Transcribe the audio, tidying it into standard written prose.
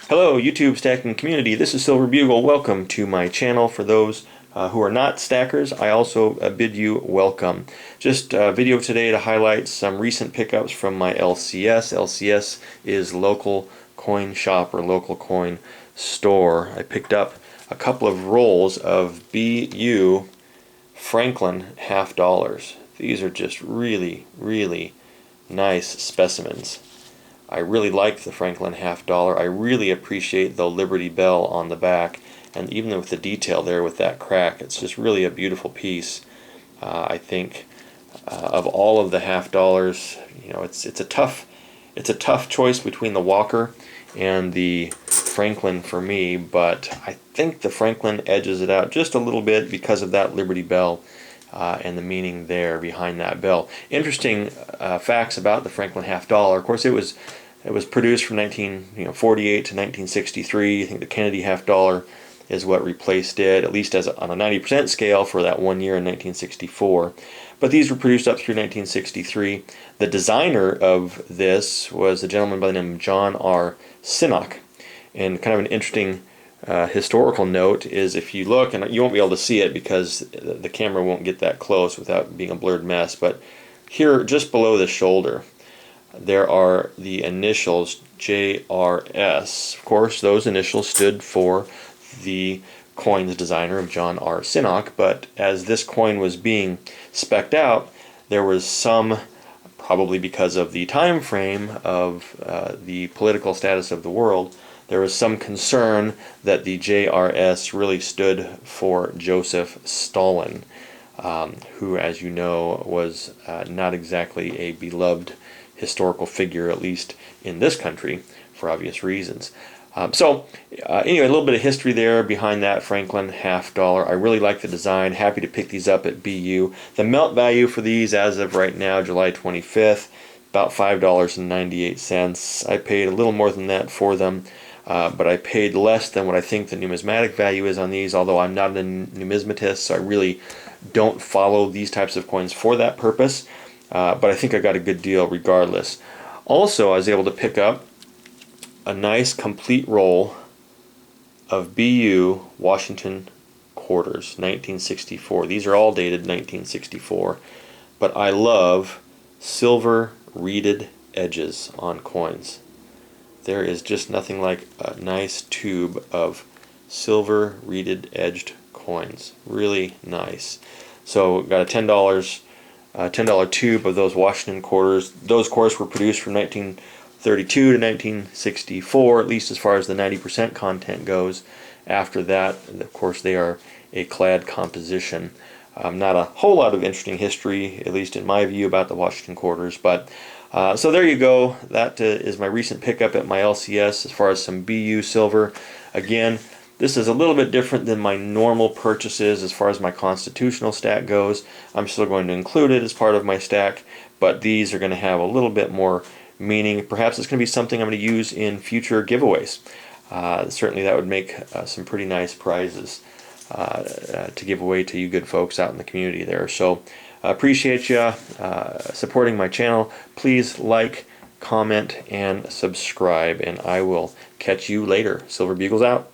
Hello, YouTube stacking community. This is Silver Bugle. Welcome to my channel. For those who are not stackers, I also bid you welcome. Just a video today to highlight some recent pickups from my LCS. LCS is local coin shop or local coin store. I picked up a couple of rolls of BU Franklin half dollars. These are just really, really nice specimens. I really like the Franklin half dollar. I really appreciate the Liberty Bell on the back, and even with the detail there with that crack, it's just really a beautiful piece. I think of all of the half dollars, it's a tough choice between the Walker and the Franklin for me, but I think the Franklin edges it out just a little bit because of that Liberty Bell. And the meaning there behind that bell. Interesting facts about the Franklin half dollar. Of course, it was produced from 1948 to 1963. I think the Kennedy half dollar is what replaced it, at least on a 90% scale for that 1 year in 1964. But these were produced up through 1963. The designer of this was a gentleman by the name of John R. Sinnock. And kind of an interesting historical note is, if you look, and you won't be able to see it because the camera won't get that close without being a blurred mess, but here just below the shoulder there are the initials JRS. Of course, those initials stood for the coin's designer of John R. Sinnock, but as this coin was being spec'd out, there was some, probably because of the time frame of the political status of the world, there was some concern that the JRS really stood for Joseph Stalin, who, as you know, was not exactly a beloved historical figure, at least in this country, for obvious reasons. Anyway, a little bit of history there behind that Franklin half dollar. I really like the design. Happy to pick these up at BU. The melt value for these as of right now, July 25th, about $5.98. I paid a little more than that for them. But I paid less than what I think the numismatic value is on these, although I'm not a numismatist, so I really don't follow these types of coins for that purpose. But I think I got a good deal regardless. Also, I was able to pick up a nice complete roll of BU Washington quarters, 1964. These are all dated 1964, but I love silver reeded edges on coins. There is just nothing like a nice tube of silver reeded edged coins. Really nice. So got a $10 tube of those Washington quarters. Those quarters were produced from 1932 to 1964, at least as far as the 90% content goes. After that, of course, they are a clad composition. Not a whole lot of interesting history, at least in my view, about the Washington quarters, but so there you go. That is my recent pickup at my LCS as far as some BU silver. Again, this is a little bit different than my normal purchases as far as my constitutional stack goes. I'm still going to include it as part of my stack, but these are going to have a little bit more meaning. Perhaps it's going to be something I'm going to use in future giveaways. Certainly that would make some pretty nice prizes to give away to you good folks out in the community there. So appreciate you supporting my channel. Please like, comment, and subscribe, and I will catch you later. Silver Bugles out.